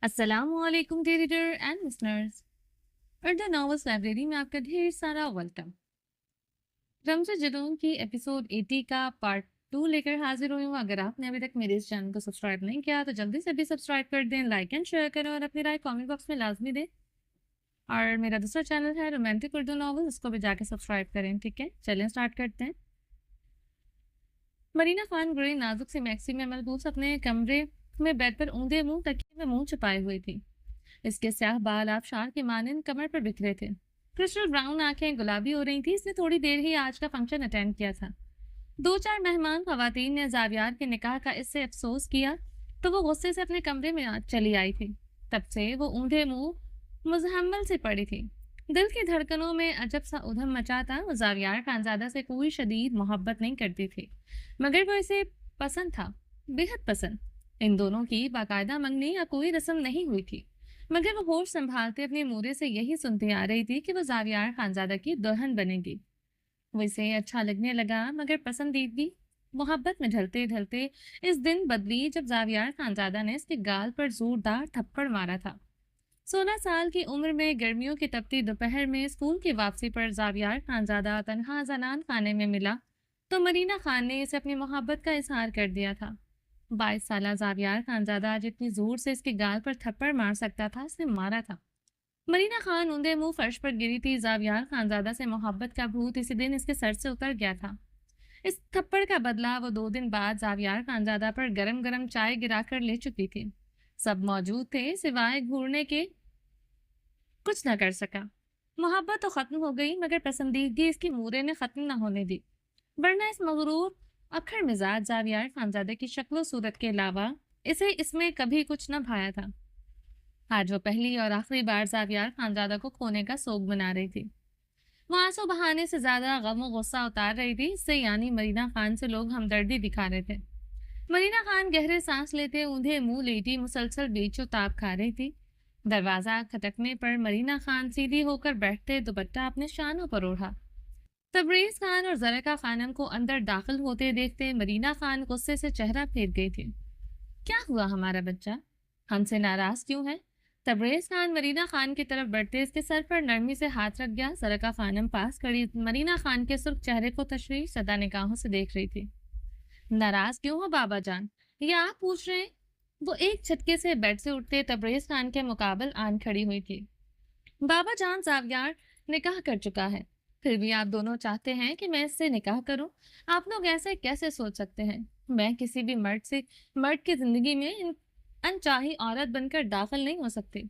السلام علیکم reader and listeners, Urdu novels library میں آپ کا ڈھیر سارا ویلکم۔ رمز جنون کی ایپیسوڈ 80 کا پارٹ 2 لے کر حاضر ہوئی ہوں۔ اگر آپ نے ابھی تک میرے اس چینل کو سبسکرائب نہیں کیا تو جلدی سے بھی سبسکرائب کر دیں، لائک اینڈ شیئر کریں اور اپنی رائے کامنٹ باکس میں لازمی دیں۔ اور میرا دوسرا چینل ہے رومانٹک اردو ناول، اس کو بھی جا کے سبسکرائب کریں، ٹھیک ہے؟ چلیں سٹارٹ کرتے ہیں۔ مرینہ خان گرے نازک سی میکسی میں ملبوس اپنے کمرے میں بیڈ پر اونڈے منہ تکیے میں منہ چھپائے ہوئی تھی۔ اس کے سیاہ بال آبشار کے مانند کمر پر بکھرے تھے، کرسٹل براؤن آنکھیں گلابی ہو رہی تھی۔ اس نے تھوڑی دیر ہی آج کا فنکشن اٹینڈ کیا تھا۔ 2-4 مہمان خواتین نے زاویار کے نکاح کا اس سے افسوس کیا تو وہ غصے سے اپنے کمرے میں چلی آئی تھی۔ تب سے وہ اونڈے منہ مزحمل سے پڑی تھی۔ دل کی دھڑکنوں میں عجب سا ادھم مچا تھا۔ وہ زاویار خانزادہ سے کوئی شدید محبت نہیں کرتی تھی، مگر وہ اسے پسند تھا، بے حد پسند۔ ان دونوں کی باقاعدہ منگنی یا کوئی رسم نہیں ہوئی تھی، مگر وہ ہوش سنبھالتے اپنے مورے سے یہی سنتی آ رہی تھی کہ وہ زاویار خانزادہ کی دلہن بنے گی۔ وہ اسے اچھا لگنے لگا، مگر پسندیدگی محبت میں ڈھلتے ڈھلتے اس دن بدلی جب زاویار خانزادہ نے اس کے گال پر زوردار تھپڑ مارا تھا۔ 16 سال کی عمر میں گرمیوں کی تپتی دوپہر میں اسکول کی واپسی پر زاویار خانزادہ تنہا زنان خانے میں ملا تو مرینہ خان نے اسے اپنی محبت کا اظہار کر دیا تھا۔ 22 سالہ زاویار خانزادہ جتنی زور سے اس کے گال پر تھپڑ مار سکتا تھا اس نے مارا تھا۔ مرینہ خان اندھے منہ فرش پر گری تھی۔ زاویار خانزادہ سے محبت کا بھوت اسی دن اس کے سر سے اتر گیا تھا۔ اس تھپڑ کا بدلہ وہ 2 دن بعد زاویار خانزادہ پر گرم گرم چائے گرا کر لے چکی تھی۔ سب موجود تھے سوائے گھورنے کے، کچھ نہ کر سکا۔ محبت تو ختم ہو گئی، مگر پسندیدگی اس کی مورے نے ختم نہ ہونے دی، ورنہ اس مغرور اکھڑ مزاج زاویار خانزادہ کی شکل و صورت کے علاوہ اسے اس میں کبھی کچھ نہ بھایا تھا۔ آج وہ پہلی اور آخری بار زاویار خانزادہ کو کھونے کا سوگ منا رہی تھی۔ وہ آنسو بہانے سے زیادہ غم و غصہ اتار رہی تھی، اس سے یعنی مرینہ خان سے لوگ ہمدردی دکھا رہے تھے۔ مرینہ خان گہرے سانس لیتے اونڈے منہ لیٹی مسلسل بیچ و تاب کھا رہی تھی۔ دروازہ کھٹکنے پر مرینہ خان سیدھی ہو کر بیٹھتے دوپٹہ اپنے شانوں پر اوڑھا۔ تبریز خان اور زرکا خانم کو اندر داخل ہوتے دیکھتے مرینہ خان غصے سے چہرہ پھیر گئی تھی۔ کیا ہوا ہمارا بچہ؟ ہم سے ناراض کیوں ہے؟ تبریز خان مرینہ خان کی طرف بڑھتے اس کے سر پر نرمی سے ہاتھ رکھ گیا۔ زرکا خانم پاس کھڑی مرینہ خان کے سرخ چہرے کو تشویش زدہ نگاہوں سے دیکھ رہی تھی۔ ناراض کیوں ہو بابا جان؟ یہ آپ پوچھ رہے ہیں؟ وہ ایک جھٹکے سے بیڈ سے اٹھتے تبریز خان کے مقابل آن کھڑی ہوئی تھی۔ بابا جان زاویار نکاح کر چکا ہے، پھر بھی آپ دونوں چاہتے ہیں کہ میں اس سے نکاح کروں؟ آپ لوگ ایسے کیسے سوچ سکتے ہیں؟ میں کسی بھی مرد کی زندگی میں انچاہی عورت بن کر داخل نہیں ہو سکتی۔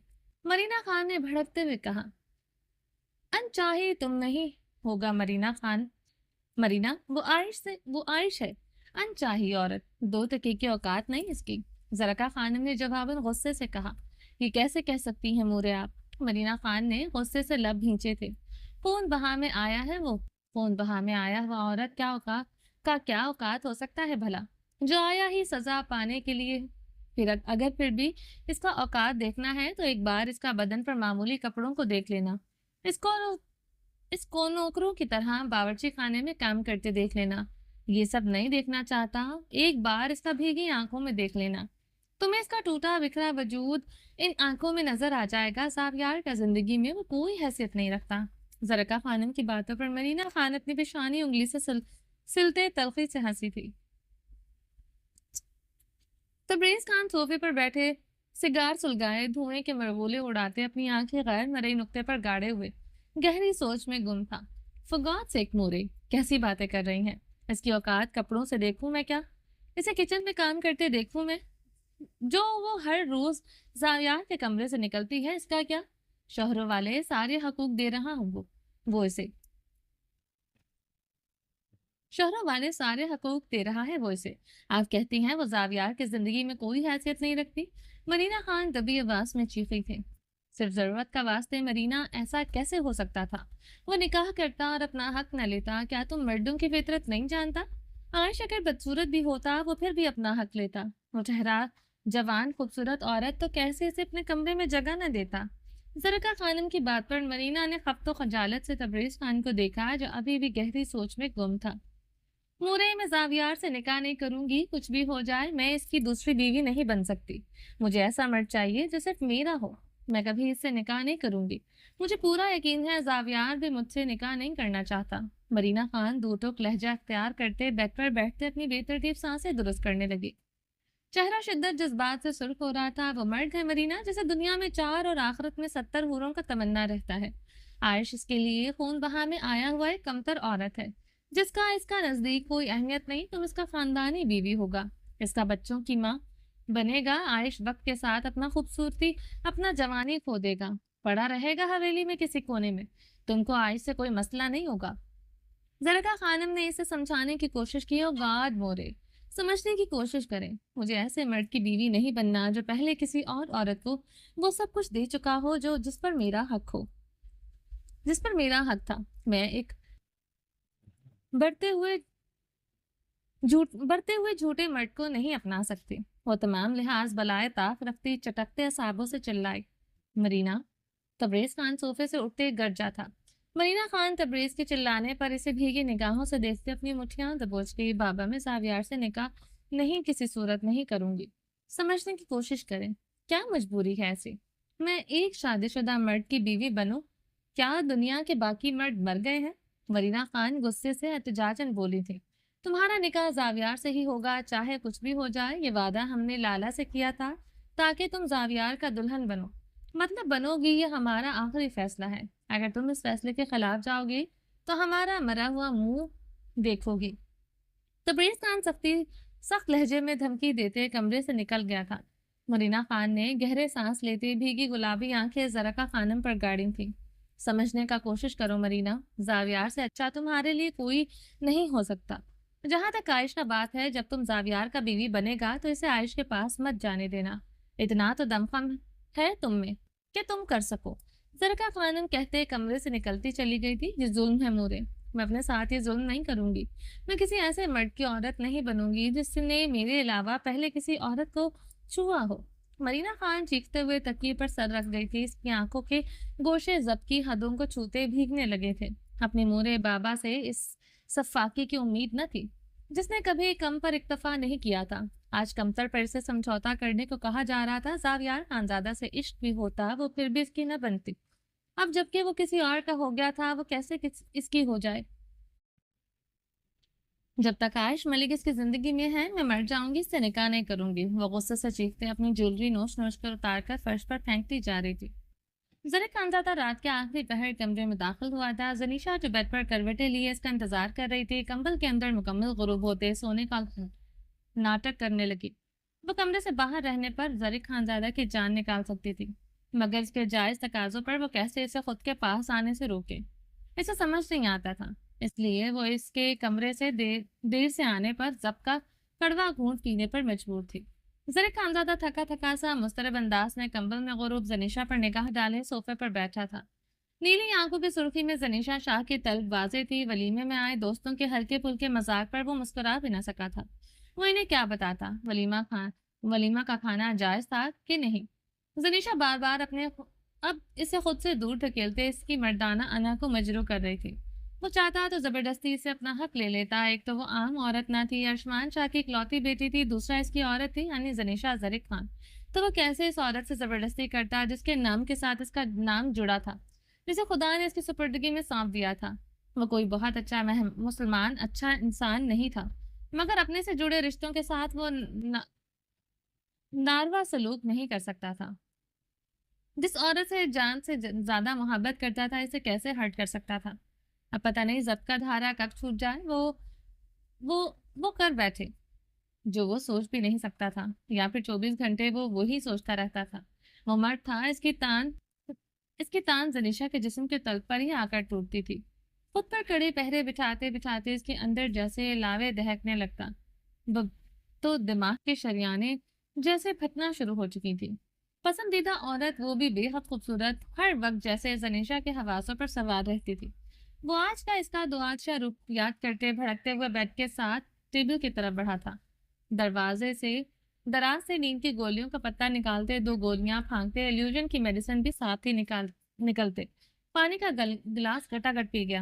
مرینہ خان نے بھڑکتے ہوئے کہا۔ انچاہی تم نہیں ہوگا مرینہ خان، مرینہ وہ عائش ہے، انچاہی عورت 2 ٹکے کی اوقات نہیں اس کی۔ زرکا خانم نے جواباً غصے سے کہا۔ یہ کیسے کہہ سکتی ہیں مورے آپ؟ مرینہ خان نے غصے سے لب بھینچے تھے۔ خون بہا میں آیا ہے وہ، خون بہا میں آیا ہوا عورت کیا اوقات ہو سکتا ہے بھلا، جو آیا ہی سزا پانے کے لیے؟ پھر بھی اس کا اوقات دیکھنا ہے تو ایک بار اس کا بدن پر معمولی کپڑوں کو دیکھ لینا، اس کو نوکروں کی طرح باورچی خانے میں کام کرتے دیکھ لینا۔ یہ سب نہیں دیکھنا چاہتا، ایک بار اس کا بھیگی آنکھوں میں دیکھ لینا، تمہیں اس کا ٹوٹا بکھرا وجود ان آنکھوں میں نظر آ جائے گا۔ زاویار کا زندگی میں وہ کوئی حیثیت نہیں رکھتا۔ زرکا خانم کی باتوں پر مرینہ خان اپنی پیشانی انگلی سے سلتے تلخی سے ہنسی تھی۔ تبریز خان صوفے پر بیٹھے سگار سلگائے دھوئیں کے مرغولے اڑاتے اپنی آنکھیں غیر مرئی نقطے پر گاڑے ہوئے گہری سوچ میں گم تھا۔ For God's sake مورے، کیسی باتیں کر رہی ہیں؟ اس کی اوقات کپڑوں سے دیکھوں میں کیا؟ اسے کچن میں کام کرتے دیکھوں میں جو وہ ہر روز زاویار کے کمرے سے نکلتی ہے، اس کا کیا؟ شوہروں والے سارے حقوق دے رہا ہوں وہ اسے شوہروں والے سارے حقوق دے رہا ہے وہ اسے۔ آپ کہتی ہیں وہ زاویار کی زندگی میں کوئی حیثیت نہیں رکھتی؟ مرینہ خان دبی آواز میں چیخی تھی۔ صرف ضرورت کا واسطے مرینہ، ایسا کیسے ہو سکتا تھا؟ وہ نکاح کرتا اور اپنا حق نہ لیتا۔ کیا تم مردوں کی فطرت نہیں جانتا؟ عائش اگر بدصورت بھی ہوتا وہ پھر بھی اپنا حق لیتا۔ وہ ٹھہرا جوان خوبصورت عورت تو کیسے اسے اپنے کمرے میں جگہ نہ دیتا؟ زرکا خانم کی بات پر مرینہ نے خفت و خجالت سے تبریز خان کو دیکھا جو ابھی بھی گہری سوچ میں گم تھا۔ مورے میں زاویار سے نکاح نہیں کروں گی، کچھ بھی ہو جائے میں اس کی دوسری بیوی نہیں بن سکتی۔ مجھے ایسا مرد چاہیے جو صرف میرا ہو، میں کبھی اس سے نکاح نہیں کروں گی۔ مجھے پورا یقین ہے زاویار بھی مجھ سے نکاح نہیں کرنا چاہتا۔ مرینا خان دو ٹوک لہجہ اختیار کرتے بیڈ پر بیٹھتے اپنی بے ترتیب سانسیں درست کرنے لگی۔ چہرہ شدت جذبات سے سرخ ہو رہا تھا۔ وہ مرد ہے مرینا جسے دنیا میں 4 اور آخرت میں 70 حوروں کا تمنا رہتا ہے۔ عائش اس کے لیے خون بہا میں آیا ہوا ایک کمتر عورت ہے، جس کا اس کا نزدیک کوئی اہمیت نہیں۔ تم اس کا خاندانی بیوی ہوگا، اس کا بچوں کی ماں بنے گا۔ عائش وقت کے ساتھ اپنا خوبصورتی، اپنا جوانی کھو دے گا، پڑا رہے گا حویلی میں کسی کونے میں۔ تم کو عائش سے کوئی مسئلہ نہیں ہوگا۔ زرکا خانم نے اسے سمجھانے کی کوشش کی اور گاد مورے سمجھنے کی کوشش کریں۔ مجھے ایسے مرد کی بیوی نہیں بننا جو پہلے کسی اور عورت کو وہ سب کچھ دے چکا ہو جو جس پر میرا حق تھا۔ میں ایک بڑھتے ہوئے جھوٹے مرد کو نہیں اپنا سکتی۔ وہ تمام لحاظ بلائے طاق رکھتی چٹکتے اعصابوں سے چلائی۔ مرینا۔ تبریز خان صوفے سے اٹھتے گرجا تھا۔ مرینا خان تبریز کے چلانے پر اسے بھیگی نگاہوں سے دیکھتے اپنی مٹھیاں دبوچ گئی۔ بابا میں زاویار سے نکاح نہیں، کسی صورت نہیں کروں گی۔ سمجھنے کی کوشش کریں، کیا مجبوری ہے ایسی؟ میں ایک شادی شدہ مرد کی بیوی بنوں؟ کیا دنیا کے باقی مرد مر گئے ہیں؟ مرینا خان غصے سے احتجاجاً بولی تھی۔ تمہارا نکاح زاویار سے ہی ہوگا، چاہے کچھ بھی ہو جائے۔ یہ وعدہ ہم نے لالا سے کیا تھا تاکہ تم زاویار کا دلہن بنو، مطلب بنو گی۔ یہ ہمارا آخری فیصلہ ہے۔ اگر تم اس فیصلے کے خلاف جاؤ گی تو ہمارا مرا ہوا منہ دیکھو گی۔ تبریز خان سخت لہجے میں دھمکی دیتے کمرے سے نکل گیا تھا۔ مرینا خان نے گہرے سانس لیتے بھیگی گلابی آنکھیں زرکا خانم پر گاڑی تھیں۔ سمجھنے کا کوشش کرو مرینا، زاویار سے اچھا تمہارے لیے کوئی نہیں ہو سکتا۔ جہاں تک عائش کا بات ہے، جب تم زاویار کا بیوی بنے گا تو اسے عائش کے پاس مت جانے دینا۔ اتنا تو دمخم ہے تم میں کہ تم کر سکو۔ زرکا خانم کہتے کمرے سے نکلتی چلی گئی تھی۔ یہ ظلم ہے مورے، میں اپنے ساتھ یہ ظلم نہیں کروں گی۔ میں کسی ایسے مرد کی عورت نہیں بنوں گی جس نے میرے علاوہ پہلے کسی عورت کو چھوا ہو۔ مرینا خان چیختے ہوئے تکیے پر سر رکھ گئی تھی۔ اس کی آنکھوں کے گوشے ضبط کی حدوں کو چھوتے بھیگنے لگے تھے۔ اپنے مورے بابا سے اس صفاقی کی امید نہ تھی، جس نے کبھی کم پر اکتفا نہیں کیا تھا۔ آج کمتر پر اسے سمجھوتا کرنے کو کہا جا رہا تھا۔ زاویار خانزادہ سے عشق بھی ہوتا، وہ پھر بھی اس کی نہ بنتی۔ اب جبکہ وہ کسی اور کا ہو گیا تھا، وہ کیسے اس کی ہو جائے؟ جب تک عائش ملک اس کی زندگی میں ہے، میں مر جاؤں گی، اس سے نکاح نہیں کروں گی۔ وہ غصے سے چیختے اپنی جیولری نوچ نوچ کر اتار کر فرش پر پھینکتی جا رہی تھی۔ زرک خانزادہ رات کے آخری پہر کمرے میں داخل ہوا تھا۔ زنیشا جو بیڈ پر کروٹیں لیے اس کا انتظار کر رہی تھی، کمبل کے اندر مکمل غروب ہوتے سونے کا ناٹک کرنے لگی۔ وہ کمرے سے باہر رہنے پر زرک خانزادہ کی جان نکال سکتی تھی، مگر اس کے جائز تقاضوں پر وہ کیسے اسے خود کے پاس آنے سے روکے؟ اسے سمجھ نہیں آتا تھا، اس لیے وہ اس کے کمرے سے دیر سے آنے پر ضبط کا کڑوا گھونٹ پینے پر مجبور تھی۔ زرک خانزادہ تھکا تھکا سا مضطرب انداز میں کمبل میں غروب زنیشا پر نگاہ ڈالے صوفے پر بیٹھا تھا۔ نیلی آنکھوں کی سرخی میں زنیشا شاہ کی طلب واضح تھی۔ ولیمے میں آئے دوستوں کے ہلکے پھلکے مذاق پر وہ مسکرا بھی نہ سکا تھا۔ وہ انہیں کیا بتاتا، ولیمہ کا کھانا جائز تھا کہ نہیں؟ زنیشا بار بار اب اسے خود سے دور دھکیلتے اس کی مردانہ انا کو مجروح کر رہی تھی۔ وہ چاہتا تو زبردستی سے اپنا حق لے لیتا۔ ایک تو وہ عام عورت نہ تھی، ارشمان شاہ کی اکلوتی بیٹی تھی، دوسرا اس کی عورت تھی یعنی زنیشا زرک خان۔ تو وہ کیسے اس عورت سے زبردستی کرتا جس کے نام کے ساتھ اس کا نام جڑا تھا، جسے خدا نے اس کی سپردگی میں سونپ دیا تھا؟ وہ کوئی بہت اچھا مسلمان اچھا انسان نہیں تھا، مگر اپنے سے جڑے رشتوں کے ساتھ وہ ناروا سلوک نہیں کر سکتا تھا۔ جس عورت سے جان سے زیادہ محبت کرتا تھا، اسے کیسے ہرٹ کر سکتا تھا؟ اب پتہ نہیں ضبط کا دھارا کب چھوٹ جائے۔ وہ کر بیٹھے جو وہ سوچ بھی نہیں سکتا تھا، یا پھر 24 گھنٹے وہ وہی سوچتا رہتا تھا۔ وہ مرد تھا، اس کی تان زنیشا کے جسم کے تل پر ہی آ کر ٹوٹتی تھی۔ خود پر کڑے پہرے بٹھاتے بٹھاتے اس کے اندر جیسے لاوے دہکنے لگتا، تو دماغ کے شریانیں جیسے پھٹنا شروع ہو چکی تھی۔ پسندیدہ عورت، وہ بھی بے حد خوبصورت، ہر وقت جیسے زنیشا کے حواسوں پر سوار رہتی تھی۔ وہ آج کا اس کا دعاشا رخ یاد کرتے بھڑکتے ہوئے بیڈ کے ساتھ ٹیبل کی طرف بڑھا تھا۔ دراز سے نیند کی گولیوں کا پتہ نکالتے 2 گولیاں پھانکتے، ایلیوژن کی میڈیسن بھی ساتھ ہی نکلتے۔ پانی کا گلاس گٹا گٹ پی گیا۔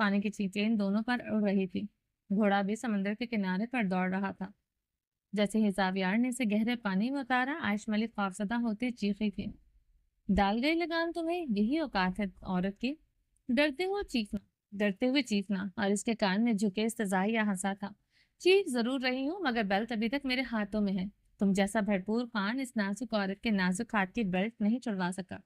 پانی کی چیٹیں ان دونوں پر اڑ رہی تھی۔ گھوڑا بھی سمندر کے کنارے پر دوڑ رہا تھا۔ جیسے ہی زاویار نے اسے گہرے پانی میں اتارا، عائش ملک خوفزدہ ہوتے چیخی تھی۔ ڈال گئی لگام تمہیں، یہی اوقات ہے عورت کی، ڈرتے ہوئے چیخنا ڈرتے ہوئے چیخنا۔ اور اس کے کان میں جھکے استضاحیہ ہنسا تھا۔ چیخ ضرور رہی ہوں مگر بیلٹ ابھی تک میرے ہاتھوں میں ہے۔ تم جیسا بھرپور خان اس نازک عورت کے نازک ہاتھ کی بیلٹ نہیں چھڑوا سکا۔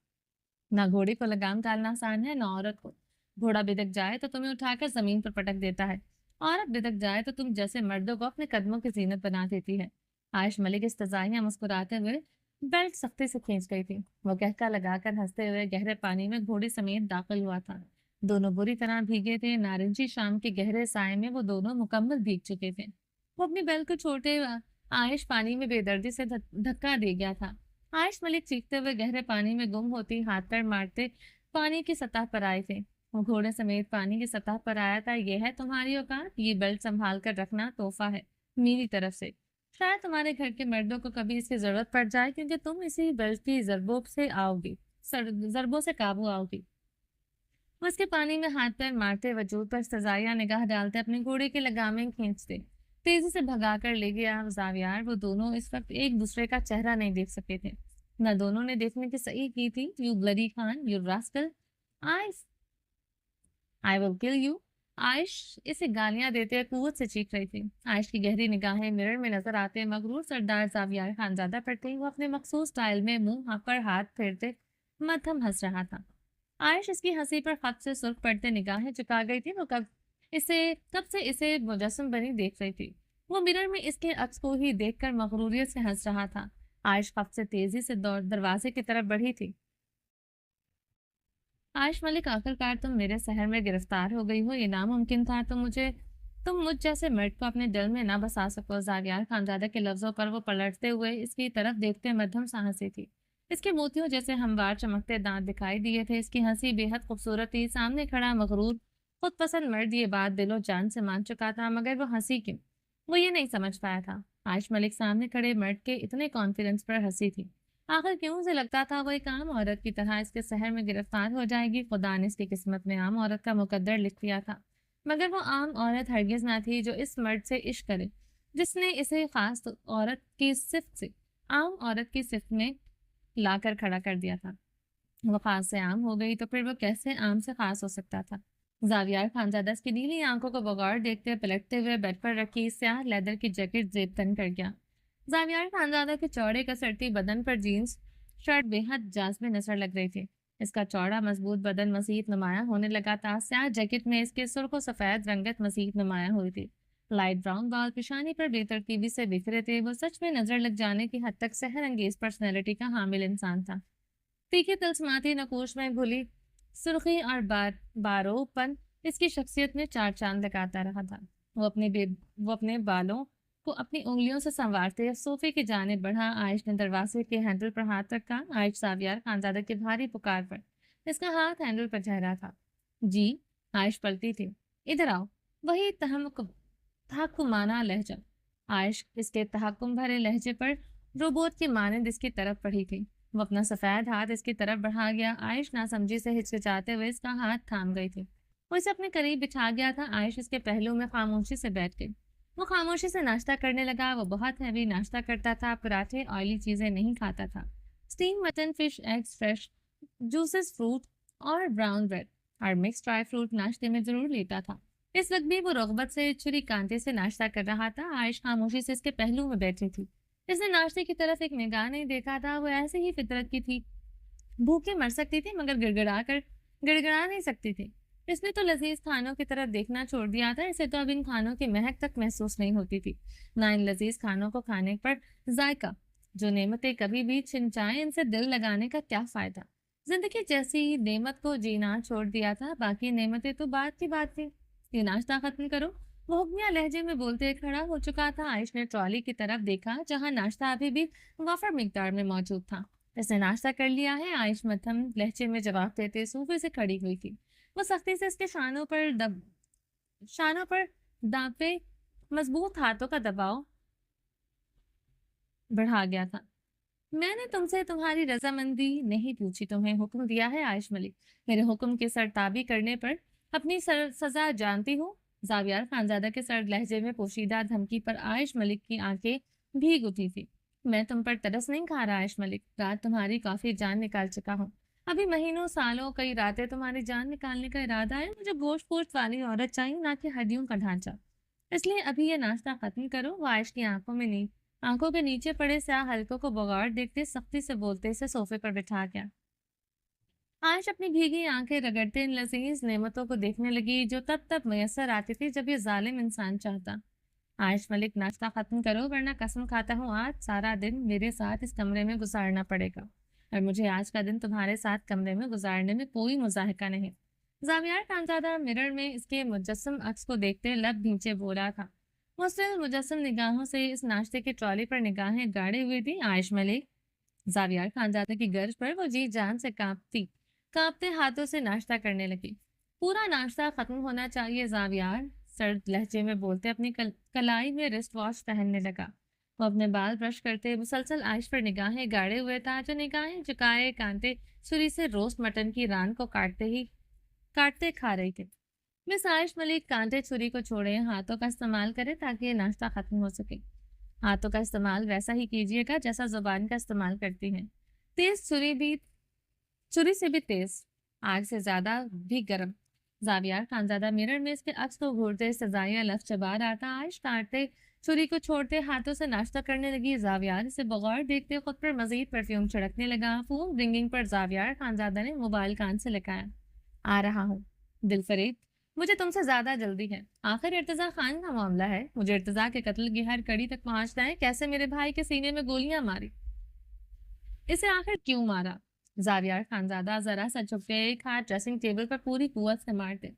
نہ گھوڑے کو لگام ڈالنا آسان ہے، نہ عورت کو۔ گھوڑا بدک جائے تو تمہیں اٹھا کر زمین پر پٹک دیتا ہے، عورت بدک جائے تو تم جیسے مردوں کو اپنے قدموں کی زینت بنا دیتی ہے۔ عائش ملک استضاحیہ مسکراتے ہوئے بیلٹ سختی سے کھینچ گئی تھی۔ وہ کہکا لگا کر ہنستے ہوئے گہرے پانی میں گھوڑے سمیت داخل ہوا تھا۔ دونوں بری طرح بھیگے تھے۔ نارنجی شام کے گہرے سائے میں وہ دونوں مکمل بھیگ چکے تھے۔ وہ اپنی بیلٹ کو چھوڑتے عائش پانی میں بے دردی سے دھکا دے گیا تھا۔ عائش ملک چیختے ہوئے گہرے پانی میں گم ہوتی، ہاتھ پیر مارتے پانی کی سطح پر آئے تھے۔ وہ گھوڑے سمیت پانی کی سطح پر آیا تھا۔ یہ ہے تمہاری اوقات، یہ بیلٹ سنبھال کر رکھنا تحفہ ہے میری طرف سے۔ شاید تمہارے گھر کے مردوں کو کبھی اس کی ضرورت پڑ جائے، کیونکہ تم اسی بیلٹ کی ضربوں سے قابو آؤ گی۔ وہ اس کے پانی میں ہاتھ پیر مارتے، وجود پر سزائیہ نگاہ ڈالتے، اپنے گھوڑے کی لگامیں کھینچتے تیزی سے بھگا کر لے گیا۔ زاویار وہ دونوں اس وقت ایک دوسرے کا چہرہ نہیں دیکھ سکتے تھے، نہ دونوں نے دیکھنے کی صحیح کی تھی۔ You bloody Khan, you rascal, I will kill you۔ Aish اسے گالیاں دیتے قوت سے چیخ رہی تھی۔ عائش کی گہری نگاہیں مرر میں نظر آتے مغرور سردار زاویار خانزادہ پر تھی۔ وہ اپنے مخصوص سٹائل میں منہ پر ہاتھ پھیرتے مدھم ہنس رہا تھا۔ عائش اس کی ہنسی پر خط سے سرخ پڑتے نگاہیں چکا گئی تھی۔ وہ کب سے اسے مجسم بنی دیکھ رہی تھی۔ وہ مرر میں اس کے عکس کو ہی دیکھ کر مغروریت سے ہنس رہا تھا۔ عائش خط سے تیزی سے دروازے کی طرف بڑھی تھی۔ عائش ملک، آخرکار تم میرے شہر میں گرفتار ہو گئی ہو۔ یہ ناممکن تھا تم مجھ جیسے مرد کو اپنے دل میں نہ بسا سکو۔ زاویار خانزادہ کے لفظوں پر وہ پلٹتے ہوئے اس کی طرف دیکھتے مدھم سا ہنسی تھی۔ اس کے موتیوں جیسے ہموار چمکتے دانت دکھائی دیے تھے۔ اس کی ہنسی بے حد خوبصورت تھی۔ سامنے کھڑا مغرور خود پسند مرد یہ بات دل و جان سے مان چکا تھا، مگر وہ ہنسی کیوں، وہ یہ نہیں سمجھ پایا تھا۔ عائش ملک سامنے کھڑے مرد کے اتنے کانفیڈنس پر ہنسی تھی۔ آخر کیوں سے لگتا تھا وہ ایک عام عورت کی طرح اس کے شہر میں گرفتار ہو جائے گی۔ خدا نے اس کی قسمت میں عام عورت کا مقدر لکھ دیا تھا، مگر وہ عام عورت ہرگز نہ تھی جو اس مرد سے عشق کرے، جس نے اسے خاص عورت کی صفت سے عام عورت کی صفت میں لا کر کھڑا کر دیا تھا۔ وہ خاص سے عام ہو گئی تو پھر وہ کیسے عام سے خاص ہو سکتا تھا؟ زاویار خانزادہ اس کی نیلی آنکھوں کو بغور دیکھتے پلٹتے ہوئے بیڈ پر رکھی سیاہ لیدر کی جیکٹ زیب تن کر گیا۔ زاویار خانزادہ کے چوڑے کسرتی بدن پر جینز شرٹ بے حد جاذب نظر لگ رہی تھی۔ اس کا چوڑا مضبوط بدن مزید نمایاں ہونے لگا تھا۔ سیاہ جیکٹ میں اس کے سرخ و سفید رنگت مزید نمایاں ہوئی تھی۔ لائٹ براؤن بال پیشانی پر بے ترتیبی سے بکھرے تھے۔ وہ سچ میں نظر لگ جانے کی حد تک سحر انگیز پرسنالٹی کا حامل انسان تھا۔ تیکھے تلسماتی نقوش میں گھلی سرخی اور بارو پن اس کی شخصیت میں چار چاند لگاتا رہا تھا۔ وہ اپنے بالوں کو اپنی انگلیوں سے سنوارتے صوفے کی جانب بڑھا۔ عائش نے دروازے کے ہینڈل پر ہاتھ رکھا۔ عائش زاویار خانزادہ کی بھاری پکار پر اس کا ہاتھ ہینڈل پر ٹھہرا تھا۔ جی، عائش پلٹی تھی۔ ادھر آؤ۔ وہی تحکمانہ لہجہ۔ عائش اس کے تحکم بھرے لہجے پر روبوٹ کی مانند اس کی طرف بڑھی تھی۔ وہ اپنا سفید ہاتھ اس کی طرف بڑھا گیا۔ عائش ناسمجھی سے ہچکچاتے ہوئے اس کا ہاتھ تھام گئی تھی۔ وہ اسے اپنے قریب بچھا گیا تھا۔ عائش اس کے پہلو میں خاموشی سے بیٹھ گئی۔ وہ خاموشی سے ناشتہ کرنے لگا۔ وہ بہت ہیوی ناشتہ کرتا تھا، پراٹھے آئلی چیزیں نہیں کھاتا تھا۔ Steam mutton, fish, eggs fresh, juices fruit اور براؤن بریڈ اور مکس ڈرائی فروٹ ناشتے میں ضرور لیتا تھا۔ اس وقت بھی وہ رغبت سے چھری کانٹے سے ناشتہ کر رہا تھا۔ عائش خاموشی سے اس کے پہلو میں بیٹھی تھی۔ اس نے ناشتے کی طرف ایک نگاہ نہیں دیکھا تھا۔ وہ ایسے ہی فطرت کی تھی، بھوکے مر سکتی تھی مگر گڑگڑا نہیں سکتی تھی۔ اس نے تو لذیذ کھانوں کی طرف دیکھنا چھوڑ دیا تھا۔ اسے تو اب ان کھانوں کی مہک تک محسوس نہیں ہوتی تھی، نہ ان لذیذ کھانوں کو کھانے پر ذائقہ۔ جو نعمتیں کبھی بھی چھن جائیں، ان سے دل لگانے کا کیا فائدہ؟ زندگی جیسی نعمت کو جینا چھوڑ دیا تھا، باقی نعمتیں تو بات کی بات تھی۔ یہ ناشتہ ختم کرو، وہ حکمیہ لہجے میں بولتے کھڑا ہو چکا تھا۔ عائش نے ٹرالی کی طرف دیکھا جہاں ناشتہ ابھی بھی وافر مقدار میں موجود تھا۔ اس نے ناشتہ کر لیا ہے، عائش مدھم لہجے میں جواب دیتے صوفے سے کھڑی ہوئی تھی۔ وہ سختی سے اس کے شانوں پر دانپے مضبوط ہاتھوں کا دباؤ بڑھا گیا تھا۔ میں نے تم سے تمہاری رضامندی نہیں پوچھی، تمہیں حکم دیا ہے عائش ملک۔ میرے حکم کی سرتابی کرنے پر اپنی سزا جانتی ہوں؟ زاویار خانزادہ کے سرد لہجے میں پوشیدہ دھمکی پر عائش ملک کی آنکھیں بھیگ اٹھی تھی۔ میں تم پر ترس نہیں کھا رہا عائش ملک، رات تمہاری کافی جان نکال چکا ہوں، ابھی مہینوں سالوں کئی راتیں تمہاری جان نکالنے کا ارادہ ہے۔ مجھے گوشت پوشت والی عورت چاہیے، نہ کہ ہڈیوں کا ڈھانچہ، اس لیے ابھی یہ ناشتہ ختم کرو۔ وہ عائش کی آنکھوں کے نیچے پڑے سیاہ حلقوں کو بغور دیکھتے سختی سے بولتے اسے صوفے پر بٹھا گیا۔ عائش اپنی بھیگی آنکھیں رگڑتے ان لذیذ نعمتوں کو دیکھنے لگی جو تب تک میسر آتی تھی جب یہ ظالم انسان چاہتا۔ عائش ملک، ناشتہ ختم کرو ورنہ قسم کھاتا ہوں آج سارا دن میرے ساتھ اس کمرے میں گزارنا پڑے گا، اور مجھے آج کا دن تمہارے ساتھ کمرے میں گزارنے میں کوئی مضاحکہ نہیں۔ زاویار خانزادہ مرر میں اس کے مجسم عکس کو دیکھتے لب بھینچے بولا تھا۔ مستقل مجسم نگاہوں سے اس ناشتے کی ٹرالی پر نگاہیں گاڑے ہوئی تھی۔ عائش ملک، زاویار خانزادہ کی غرض پر وہ جی جان سے کانپتے ہاتھوں سے ناشتہ کرنے لگی۔ پورا ناشتہ ختم ہونا چاہیے زاویار، سرد لہجے میں بولتے اپنی کلائی میں رسٹ واچ پہننے لگا۔ وہ اپنے بال برش کرتے مسلسل عائش پر نگاہیں گاڑے ہوئے تھا، جو نگاہیں جھکائے کانٹے چھری سے روسٹ مٹن کی ران کو کاٹتے کھا رہی تھی۔ مس عائش ملک، کانٹے چھری کو چھوڑیں، ہاتھوں کا استعمال کرے تاکہ یہ ناشتہ ختم ہو سکے۔ ہاتھوں کا استعمال ویسا ہی کیجیے گا جیسا زبان کا استعمال کرتی ہیں، تیز چھری سے بھی تیز، آگ سے زیادہ بھی گرم۔ زاویار خانزادہ مرر میں اس کے عکس کو گھورتے سزائیہ لفظ چبا رہا تھا۔ عائش کانٹے چھری کو چھوڑتے ہاتھوں سے ناشتہ کرنے لگی۔ زاویار اسے بغور دیکھتے خود پر مزید پرفیوم چھڑکنے لگا۔ فون رنگنگ پر زاویار خانزادہ نے موبائل کان سے لگایا۔ آ رہا ہوں دل فریب، مجھے تم سے زیادہ جلدی ہے۔ آخر ارتضیٰ خان کا معاملہ ہے، مجھے ارتضیٰ کے قتل کی ہر کڑی تک پہنچنا ہے۔ کیسے میرے بھائی کے سینے میں گولیاں ماری، اسے آخر کیوں مارا؟ زاویار خانزادہ ذرا سا جھکتے، ایک ہاتھ ڈریسنگ ٹیبل پر پوری قوت سے مارتے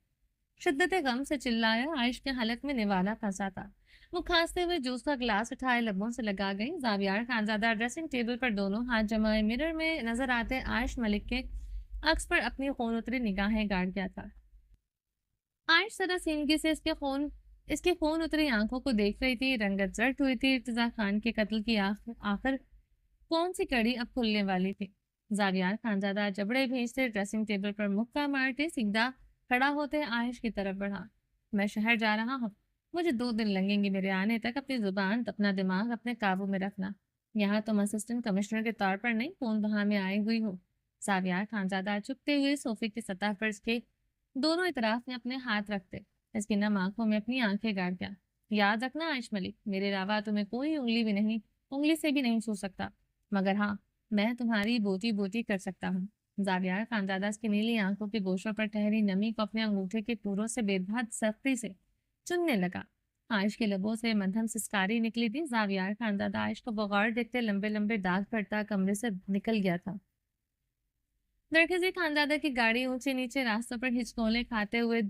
شدت غم سے چلایا۔ عائش کے حلق میں نوالا پھنسا تھا، وہ کھانستے ہوئے جوس کا گلاس اٹھائے لبوں سے لگا گئی۔ زاویار خانزادہ ڈریسنگ ٹیبل پر دونوں ہاتھ جمائے مرر میں نظر آتے عائش ملک کے عکس پر اپنی خون اتری نگاہیں گاڑ گیا تھا۔ عائش ذرا سینگی سے اس کے خون اتری آنکھوں کو دیکھ رہی تھی، رنگت زرد ہوئی تھی۔ ارتضیٰ خان کے قتل کی آخر کون سی کڑی اب کھلنے والی تھی؟ زاویار خانزادہ جبڑے بھیجتے ڈریسنگ ٹیبل پر مکہ مارتے سیدھا کھڑا ہوتے عائش کی طرف بڑھا۔ میں شہر جا رہا ہوں، مجھے 2 دن لگیں گے میرے آنے تک۔ اپنی زبان، اپنا دماغ اپنے قابو میں رکھنا، یہاں تم اسسٹنٹ کمشنر کے طور پر نہیں، خون بہا میں آئی ہوئی ہو۔ زاویار خانزادہ چپتے ہوئے صوفے کی سطح پر اس کے دونوں اطراف میں اپنے ہاتھ رکھتے اس کی نم آنکھوں میں اپنی آنکھیں گاڑ گیا۔ یاد رکھنا عائش ملک، میرے علاوہ تمہیں کوئی انگلی سے بھی نہیں چھو سکتا، مگر ہاں، میں تمہاری بوٹی بوٹی کر سکتا ہوں۔ زاویار خانزادہ اس کی نیلی آنکھوں کے گوشوں پر ٹھہری نمی کو اپنے انگوٹھے کے پوروں سے بے حد سختی سے چننے لگا۔ عائش کے لبوں سے مدھم سسکاری نکلی تھی۔ زاویار خانزادہ عائش کو بغور دیکھتے لمبے لمبے داغ پھٹتا کمرے سے نکل گیا تھا۔ درخزی خانزادہ کی گاڑی اونچے نیچے راستوں پر ہچکولے کھاتے ہوئے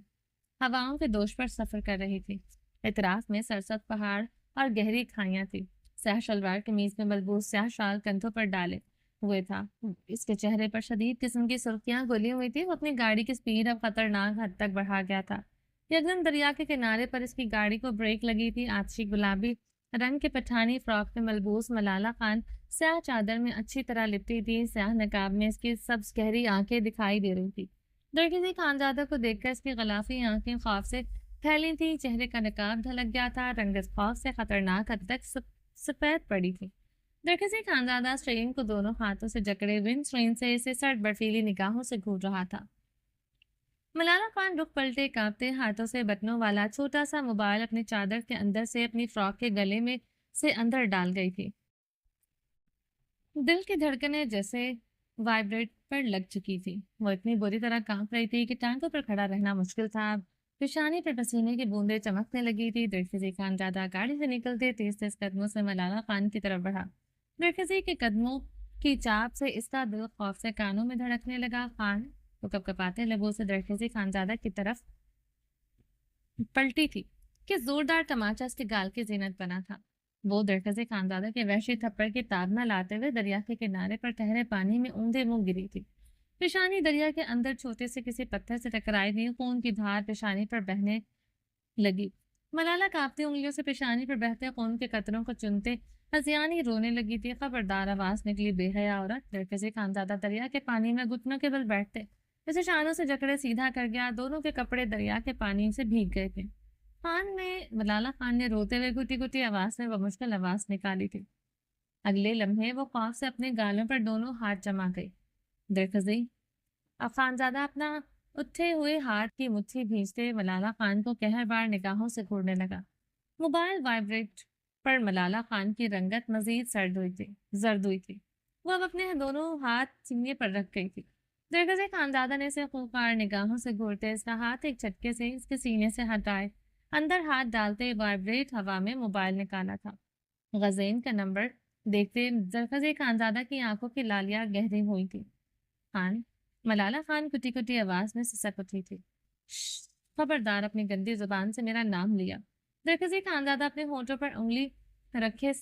ہواؤں کے دوش پر سفر کر رہی تھی۔ اطراف میں سرسبز پہاڑ اور گہری کھائیاں تھی۔ سیاہ شلوار قمیض میں ملبوس سیاہ شال کندھوں پر ڈالے ہوئے تھا، اس کے چہرے پر شدید قسم کی سرخیاں گھلی ہوئی تھی۔ وہ اپنی گاڑی کی سپیڈ اب خطرناک حد تک بڑھا گیا تھا۔ یکدم دریا کے کنارے پر اس کی گاڑی کو بریک لگی تھی۔ آتشی گلابی رنگ کے پٹھانی فراک میں ملبوس ملالہ خان سیاہ چادر میں اچھی طرح لپٹی تھی، سیاہ نقاب میں اس کی سبز گہری آنکھیں دکھائی دے رہی تھی۔ درخزی خانزادہ کو دیکھ کر اس کی غلافی آنکھیں خوف سے پھیلی تھی، چہرے کا نقاب ڈھلک گیا تھا، رنگت خوف سے خطرناک حد تک سفید پڑی تھی۔ درخزی خانزادہ اسٹرین کو دونوں ہاتھوں سے جکڑے ونڈ اسکرین سے اسے سرد برفیلی نگاہوں سے گھور رہا تھا۔ ملالہ خان رخ پلٹے کانپتے ہاتھوں سے بٹنوں والا چھوٹا سا موبائل اپنی چادر کے اندر سے اپنی فراک کے گلے میں سے اندر ڈال گئی تھی۔ دل کی دھڑکنیں جیسے وائبریٹ پر لگ چکی تھی۔ وہ اتنی بری طرح کانپ رہی تھی کہ ٹانگوں پر کھڑا رہنا مشکل تھا۔ پیشانی پر پسینے کی بوندیں چمکنے لگی تھی۔ درخزی خانزادہ گاڑی سے نکلتے تیز تیز قدموں سے ملالہ خان کی طرف بڑھا۔ درخزی کے قدموں کی چاپ سے اس کا دل خوف سے کانوں میں دھڑکنے لگا۔ خان وہ کپکپاتے لبوں سے درخزی خانزادہ کی طرف پلٹی تھی کہ زوردار تماچا اس کے گال کی زینت بنا تھا۔ وہ درخزی خانزادہ کے وحشی تھپڑ کی تاب نہ لاتے ہوئے دریا کے کنارے پر ٹھہرے پانی میں اوندے منہ گری تھی۔ پیشانی دریا کے اندر چھوٹے سے کسی پتھر سے ٹکرائی تھی، خون کی دھار پیشانی پر بہنے لگی۔ ملالہ کانپتی انگلیوں سے پیشانی پر بہتے خون کے قطروں کو چنتے ہزیانی رونے لگی تھی۔ خبردار آواز نکلی، بے حیا عورت! درخزی خانزادہ دریا کے پانی میں گھٹنوں کے بل بیٹھتے اسے شانوں سے جکڑے سیدھا کر گیا. دونوں کے کپڑے دریا کے پانی سے بھیگ گئے تھے. ملالہ خان نے روتے ہوئے گھٹی گھٹی آواز میں بمشکل آواز نکالی تھی. اگلے لمحے وہ خوف سے اپنے گالوں پر دونوں ہاتھ جما گئی. درخزی. اب خانزادہ اپنا اٹھے ہوئے ہاتھ کی مٹھی بھیجتے ملالہ خان کو قہر بار نگاہوں سے گھورنے لگا. موبائل وائبریٹ پر ملالہ خان کی رنگت مزید زرد ہوئی تھی. وہ اب اپنے دونوں ہاتھ سینے پر رکھ گئی تھی. درگزر خانزادہ نے اسے خوفار نگاہوں سے گھورتے اس کا ہاتھ ایک جھٹکے سے اس کے سینے سے ہٹائے اندر ہاتھ ڈالتے وائبریٹ ہوا میں موبائل نکالا تھا. غزین کا نمبر دیکھتے درگزر خانزادہ کی آنکھوں کی لالیاں گہری ہوئی تھی. خان. ملالہ خان کٹی کٹی آواز میں سسک اٹھی تھی. خبردار اپنی گندی زبان سے میرا نام لیا. درگزر خانزادہ اپنے ہونٹوں پر انگلی رکھے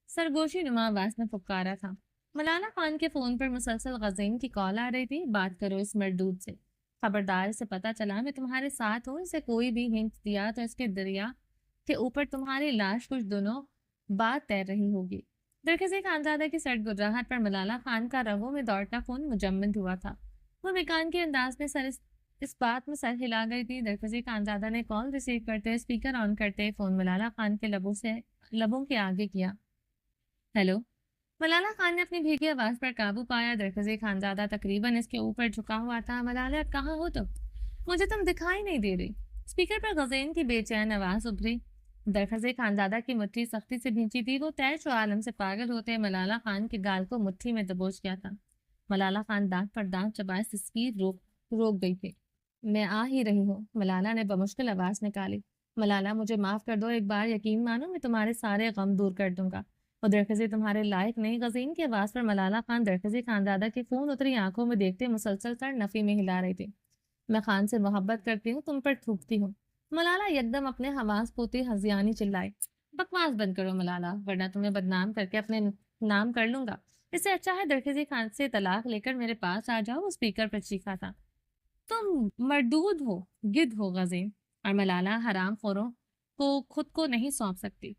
سرگوشی نما آواز میں پکارا تھا. ملالہ خان کے فون پر مسلسل غزین کی کال آ رہی تھی. بات کرو اس مردود سے. خبردار اسے پتہ چلا میں تمہارے ساتھ ہوں. اسے کوئی بھی ہنٹ دیا تو اس کے دریا کے اوپر تمہاری لاش کچھ دنوں بعد تیر رہی ہوگی. درخزر خانزادہ کی سرد گراہٹ پر ملالہ خان کا رگوں میں دوڑتا خون مجمد ہوا تھا. وہ مکان کے انداز میں اس بات میں سر ہلا گئی تھی. درخزر خانزادہ نے کال ریسیو کرتے اسپیکر آن کرتے فون ملالہ خان کے لبوں کے آگے کیا. ہیلو. ملالہ خان نے اپنی بھیگی آواز پر قابو پایا. درخزر خانزادہ تقریباً اس کے اوپر جھکا ہوا تھا. ملالہ کہاں ہو تم؟ مجھے تم دکھائی نہیں دے رہی. اسپیکر پر غزین کی بے چین آواز ابھری. درخزر خانزادہ کی مٹھی سختی سے بھینچی تھی. وہ تیش و عالم سے پاگل ہوتے ملالہ خان کے گال کو مٹھی میں دبوچ گیا تھا. ملالہ خان دانت پر دانت چبائے تصویر روک گئی تھی. میں آ ہی رہی ہوں. ملالہ نے بمشکل آواز نکالی. ملالہ مجھے معاف کر دو. ایک بار یقین مانو میں تمہارے سارے غم دور کر دوں گا. اور درخزر تمہارے لائق نہیں. غزین کی آواز پر ملالہ خان درخزر خانزادہ کی خون اتری آنکھوں میں دیکھتے مسلسل سر نفی میں ہلا رہی تھی. میں خان سے محبت کرتی ہوں. تم پر تھوکتی ہوں. ملالہ یکدم اپنے حواس پوتی ہزیانی چلائی. بکواس بند کرو ملالہ ورنہ تمہیں بدنام کر کے اپنے نام کر لوں گا. اس سے اچھا ہے درخزر خان سے طلاق لے کر میرے پاس آ جاؤ. وہ اسپیکر پر چیخا تھا. تم مردود ہو, گدھ ہو غزین, اور ملالہ حرام خوروں کو خود کو نہیں سونپ سکتی.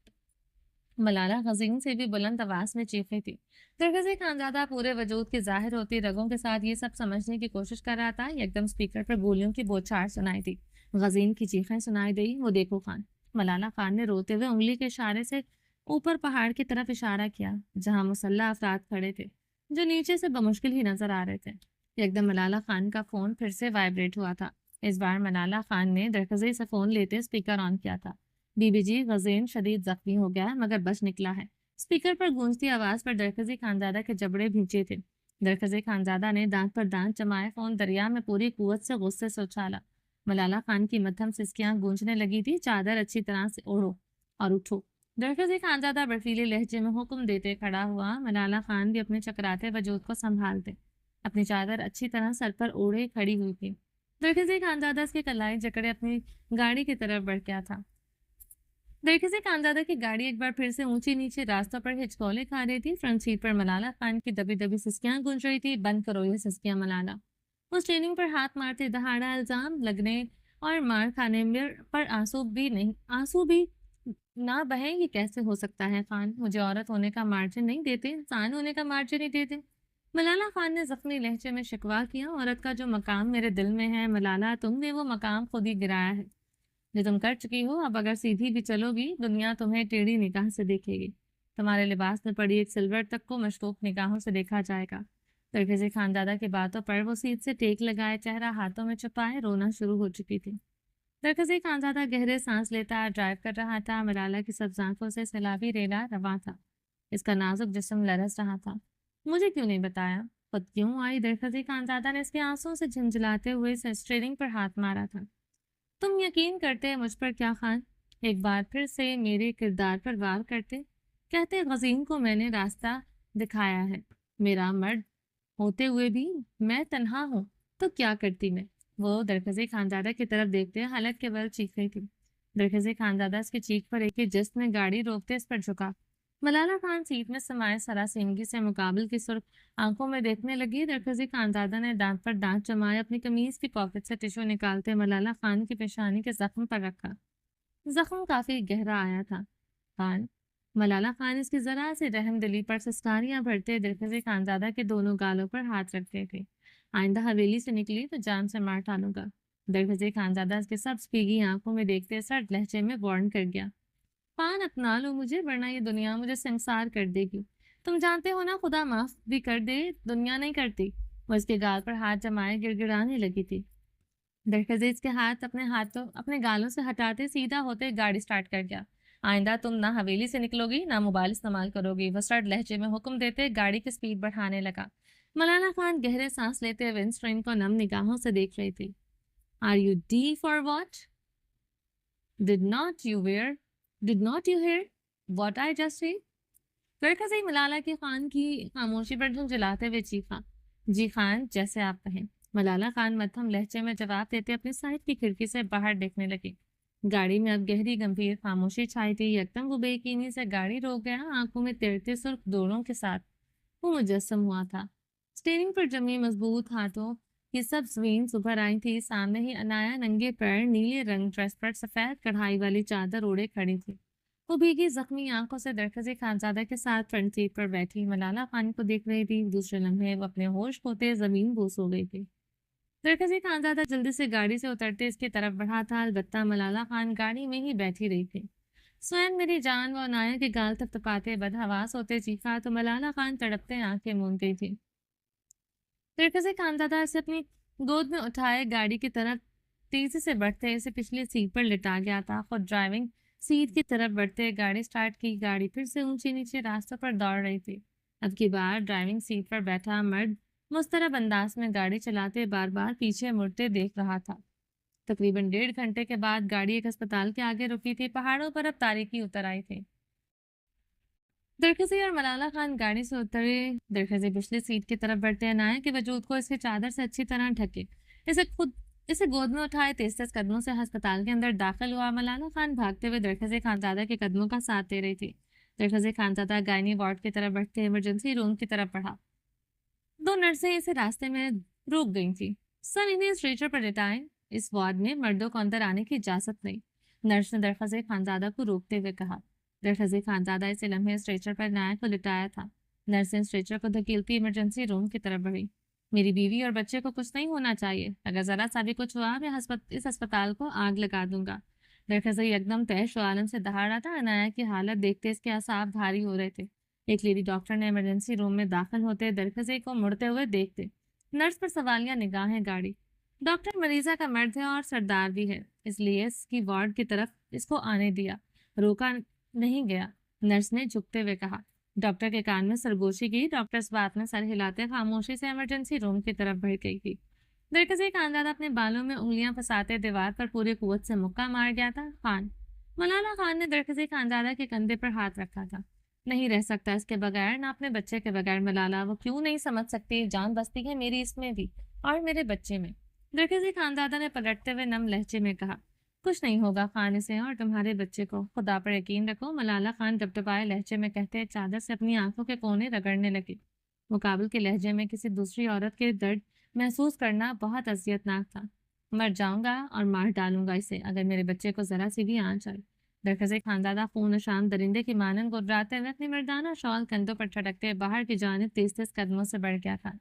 ملالہ غزین سے بھی بلند آواز میں چیخی تھی. درخزر خانزادہ پورے وجود کی ظاہر ہوتی رگوں کے ساتھ یہ سب سمجھنے کی کوشش کر رہا تھا. یکدم اسپیکر پر گولیوں کی بوچھار سنائی دی. غزین کی چیخیں سنائی دی. وہ دیکھو خان. ملالہ خان نے روتے ہوئے انگلی کے اشارے سے اوپر پہاڑ کی طرف اشارہ کیا جہاں مسلح افراد کھڑے تھے جو نیچے سے بمشکل ہی نظر آ رہے تھے. یکدم ملالہ خان کا فون پھر سے وائبریٹ ہوا تھا. اس بار ملالہ خان نے درخزر سے فون لیتے اسپیکر آن کیا تھا. بی بی جی, غزین شدید زخمی ہو گیا مگر بچ نکلا ہے. اسپیکر پر گونجتی آواز پر درخزر خانزادہ کے جبڑے بھینچے تھے. درخزر خانزادہ نے دانت پر دانت جمائے فون دریا میں پوری قوت سے غصے سے اچھالا. ملالہ خان کی مدھم سسکیاں گونجنے لگی تھی. چادر اچھی طرح سے اوڑھو اور اٹھو. درخزر خانزادہ برفیلے لہجے میں حکم دیتے کھڑا ہوا. ملالہ خان بھی اپنے چکراتے وجود کو سنبھالتے اپنی چادر اچھی طرح سر پر اوڑھے کھڑی ہوئی تھی. درخزر خانزادہ اس کی کلائی جکڑے اپنی گاڑی کی طرف بڑھ گیا تھا. درخزر خانزادہ کی گاڑی ایک بار پھر سے اونچی نیچے راستوں پر ہچکولے کھا رہی تھی. فرنٹ سیٹ پر ملالہ خان کی دبی دبی سسکیاں گونج رہی تھی. بند کرو یہ سسکیاں ملالہ. وہ اسٹیئرنگ پر ہاتھ مارتے دہاڑا الزام لگنے اور مار کھانے پر آنسو بھی نہ بہیں. یہ کیسے ہو سکتا ہے خان؟ مجھے عورت ہونے کا مارجن نہیں دیتے, انسان ہونے کا مارجن نہیں دیتے. ملالہ خان نے زخمی لہجے میں شکوہ کیا. عورت کا جو مقام میرے دل میں ہے ملالہ, تم نے وہ مقام خود ہی گرایا ہے جو تم کر چکی ہو. اب اگر سیدھی بھی چلو گی دنیا تمہیں ٹیڑھی نگاہ سے دیکھے گی. تمہارے لباس میں پڑی ایک سلور تک کو مشکوک نگاہوں سے دیکھا جائے گا. درخزر خانزادہ کی باتوں پر وہ سیٹ سے ٹیک لگائے چہرہ ہاتھوں میں چھپائے رونا شروع ہو چکی تھی. درخزر خانزادہ گہرے سانس لیتا ڈرائیو کر رہا تھا. ملالہ کی سبز آنکھوں سے سیلابی ریلا رواں تھا. اس کا نازک جسم لرز رہا تھا. مجھے کیوں نہیں بتایا؟ خود کیوں آئی؟ درخزر خانزادہ نے اس کے آنسوں سے جھنجھلاتے ہوئے اسٹیئرنگ پر ہاتھ مارا تھا. تم یقین کرتے مجھ پر کیا خان؟ ایک بار پھر سے میرے کردار پر وار کرتے. کہتے غزین کو میں نے راستہ دکھایا ہے. میرا مرد ہوتے ہوئے بھی میں تنہا ہوں تو کیا کرتی میں؟ وہ درخزر خانزادہ کی طرف دیکھتے حالت کے بل چیخ رہی تھی. درخزر خانزادہ اس کی چیخ پر ایک جست میں گاڑی روکتے اس پر جھکا. ملالہ خان سیٹ میں سمائے سراسیمگی سے مقابل کی سرخ آنکھوں میں دیکھنے لگی. درخزر خانزادہ نے دانت پر دانت جمائے اپنی قمیض کی پاکٹ سے ٹشو نکالتے ملالہ خان کی پیشانی کے زخم پر رکھا. زخم کافی گہرا آیا تھا. خان. ملالہ خان اس کی ذرا سے رحم دلی پر سسکاریاں بھرتے درخزر خانزادہ کے دونوں گالوں پر ہاتھ رکھتے تھے. آئندہ حویلی سے نکلی تو جان سے مار ڈالوں گا۔ درگزر خانزادہ اس کے سبز بھیگی آنکھوں میں دیکھتے سرد لہجے میں وارن کر گیا۔ خان اپنا لو مجھے، ورنہ یہ دنیا مجھے سنسار کر دے گی۔ تم جانتے ہو نا، خدا معاف بھی کر دے دنیا نہیں کرتی۔ وہ اس کے گال پر ہاتھ جمائے گڑ گڑانے لگی تھی۔ درخزیز کے ہاتھ اپنے گالوں سے ہٹاتے سیدھا ہوتے گاڑی سٹارٹ کر گیا۔ آئندہ تم نہ حویلی سے نکلو گی نہ موبائل استعمال کرو گی، وہ سرد لہجے میں حکم دیتے گاڑی کی سپیڈ بڑھانے لگا۔ مولانا خان گہرے سانس لیتے ونڈ اسکرین کو نم نگاہوں سے دیکھ رہی تھی۔ Are you D for what? Did not you hear what I just said? درخزی Malala کی خان کی خاموشی پر جھنجھلاتے ہوئے چیخا۔ جی خان، جیسے آپ کہیں۔ ملالہ خان مدھم لہجے میں جواب دیتے اپنی سائڈ کی کھڑکی سے باہر دیکھنے لگی۔ گاڑی میں اب گہری گمبھیر خاموشی چھائی تھی۔ یکدم وہ بے یقینی سے گاڑی روک گیا، آنکھوں میں تیرتے سرخ دوروں کے ساتھ وہ مجسم ہوا تھا۔ اسٹیئرنگ پر جمی مضبوط ہاتھوں کی سبز وینز ابھر آئی تھی۔ سامنے ہی انایا ننگے پیر نیلے رنگ ڈریس پر سفید کڑھائی والی چادر اوڑھے کھڑی تھی۔ وہ بھیگی زخمی آنکھوں سے درخزی خانزادہ کے ساتھ فرنٹ سیٹ پر بیٹھی ملالہ خان کو دیکھ رہی تھی۔ دوسرے لمحے وہ اپنے ہوش کھوتے زمین بوس ہو گئی تھی۔ درخزی خانزادہ جلدی سے گاڑی سے اترتے اس کی طرف بڑھا تھا، البتہ ملالہ خان گاڑی میں ہی بیٹھی رہی تھی۔ سوین میری جان، وہ انایا کے گال تپتپاتے بدحواس ہوتے چیخا تو ملالہ خان تڑپتے آنکھیں موند گئی تھی۔ درخزی خانزادہ اسے اپنی گود میں اٹھائے گاڑی کی طرف تیزی سے بڑھتے اسے پچھلی سیٹ پر لٹا گیا تھا۔ خود ڈرائیونگ سیٹ کی طرف بڑھتے گاڑی سٹارٹ کی۔ گاڑی پھر سے اونچی نیچے راستوں پر دوڑ رہی تھی۔ اب کی بار ڈرائیونگ سیٹ پر بیٹھا مرد مضطرب انداز میں گاڑی چلاتے بار بار پیچھے مڑتے دیکھ رہا تھا۔ تقریباً 1.5 گھنٹے کے بعد گاڑی ایک ہسپتال کے آگے رکی تھی۔ پہاڑوں پر اب تاریکی اتر آئی تھی۔ درخزی اور ملالہ خان گاڑی سے اترے۔ درخزی پچھلی سیٹ کی طرف بڑھتے انایا کے وجود کو اس کی چادر سے اچھی طرح ڈھکے اسے گود میں اٹھائے تیز تیز قدموں سے ہسپتال کے اندر داخل ہوا۔ ملالہ خان بھاگتے ہوئے درخزی خانزادہ کے قدموں کا ساتھ دے رہی تھی۔ درخزی خانزادہ گائنی وارڈ کی طرف بڑھتے ایمرجنسی روم کی طرف بڑھا۔ 2 نرسیں اسے راستے میں روک گئی تھیں۔ سر، انہیں اسٹریچر پر لٹائیں، اس وارڈ میں مردوں کو اندر آنے کی اجازت نہیں، نرس نے درخزی خانزادہ کو روکتے ہوئے کہا۔ درخزی خانزادہ اسے لمحے اسٹریچر پر عنایت کو لٹایا تھا۔ نرس نے اسٹریچر کو دھکیلتی ایمرجنسی روم کی طرف بڑھی۔ میری بیوی اور بچے کو کچھ نہیں ہونا چاہیے، اگر ذرا سا بھی کچھ ہوا میں اس ہسپتال کو آگ لگا دوں گا۔ درخزی یکدم تیش و عالم سے دہاڑا تھا۔ عنایا کی حالت دیکھتے اس کے اعصاب بھاری ہو رہے تھے۔ ایک لیڈی ڈاکٹر نے ایمرجنسی روم میں داخل ہوتے درخزی کو مڑتے ہوئے دیکھتے نرس پر سوالیہ نگاہیں گاڑی۔ ڈاکٹر مریضہ کا مرد ہے اور سردار بھی ہے، اس لیے اس کی وارڈ کی طرف اس کو آنے دیا، روکا نہیں گیا، نرس نے جھکتے ہوئے کہا۔ ڈاکٹر کے کان میں سرگوشی کی۔ ڈاکٹر اس بات میں سر ہلاتے خاموشی سے ایمرجنسی روم کی طرف بڑھ گئی تھی۔ درخزی خانزادہ اپنے بالوں میں انگلیاں پھنساتے دیوار پر پوری قوت سے مکہ مار گیا تھا۔ خان، مولانا خان نے درخزی خانزادہ کے کندھے پر ہاتھ رکھا تھا۔ نہیں رہ سکتا اس کے بغیر، نہ اپنے بچے کے بغیر ملالہ، وہ کیوں نہیں سمجھ سکتی؟ جان بستی ہے میری اس میں بھی اور میرے بچے میں۔ درخزی خانزادہ نے پلٹتے ہوئے نم لہجے میں کہا۔ کچھ نہیں ہوگا خان اسے اور تمہارے بچے کو، خدا پر یقین رکھو، ملالہ خان ڈبڈبائے لہجے میں کہتے چادر سے اپنی آنکھوں کے کونے رگڑنے لگے۔ مقابل کے لہجے میں کسی دوسری عورت کے درد محسوس کرنا بہت اذیت ناک تھا۔ مر جاؤں گا اور مار ڈالوں گا اسے اگر میرے بچے کو ذرا سی بھی آنچ آئی۔ درخزی خانزادہ خون نشان درندے کی مانند گرراتے ہوئے اپنی مردانہ شال کندھوں پر ٹھٹکتے باہر کی جانب تیز تیز قدموں سے بڑھ گیا تھا۔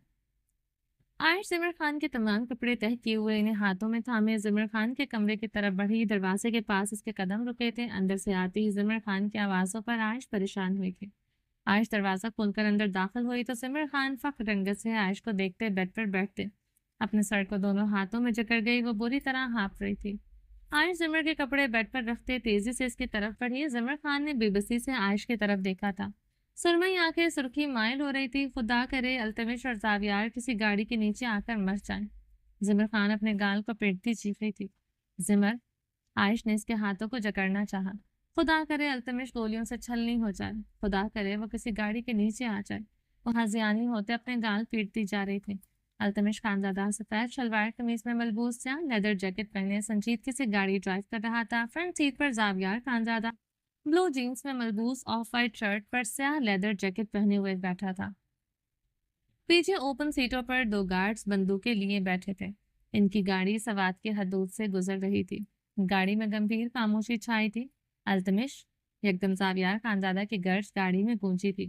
عائش زمر خان کے تمام کپڑے تہہ کیے ہوئے انہیں ہاتھوں میں تھامے زمر خان کے کمرے کی طرف بڑھی۔ دروازے کے پاس اس کے قدم رکے تھے۔ اندر سے آتی ہی زمر خان کی آوازوں پر عائش پریشان ہوئی تھی۔ عائش دروازہ کھول کر اندر داخل ہوئی تو زمر خان فخر رنگت سے عائش کو دیکھتے بیڈ پر بیٹھتے اپنے سر کو دونوں ہاتھوں میں جکڑ گئی۔ وہ بری طرح ہانپ رہی تھی۔ عائش زمر کے کپڑے بیڈ پر رکھتے تیزی سے اس کی طرف بڑھی۔ زمر خان نے بے بسی سے عائش کی طرف دیکھا تھا۔ سرمئی آنکھیں سرخی مائل ہو رہی تھی۔ خدا کرے التمش اور زاویار کسی گاڑی کے نیچے آ کر مر جائیں۔ زمر خان اپنے گال کو پیٹتی چیخ رہی تھی۔ زمر، عائش نے اس کے ہاتھوں کو جکڑنا چاہا۔ خدا کرے التمش گولیوں سے چھلنی ہو جائے، خدا کرے وہ کسی گاڑی کے نیچے آ جائے۔ وہ ہذیانی ہوتے اپنے گال پیٹتی جا رہی تھی۔ التمش خانزادہ سفید شلوار قمیض میں ملبوس سیاہ لیدر جیکٹ پہنے سنجیدگی سے گاڑی ڈرائیو کر رہا تھا۔ فرنٹ سیٹ پر زاویار خانزادہ بلو جینس میں ملبوس آف وائٹ شرٹ پر سیاہ لیدر جیکٹ پہنے ہوئے بیٹھا تھا۔ پیچھے اوپن سیٹوں پر 2 گارڈز بندوقیں لیے بیٹھے تھے۔ ان کی گاڑی سوات کے حدود سے گزر رہی تھی۔ گاڑی میں گمبھیر خاموشی چھائی تھی۔ التمش، یکدم زاویار خانزادہ کی گرج گاڑی میں گونجی تھی۔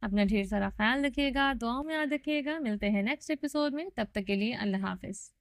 اپنا ڈھیر سارا خیال رکھیے گا، دعاؤں میں یاد رکھیے گا. ملتے ہیں نیکسٹ ایپیسوڈ میں، تب تک کے لیے اللہ حافظ.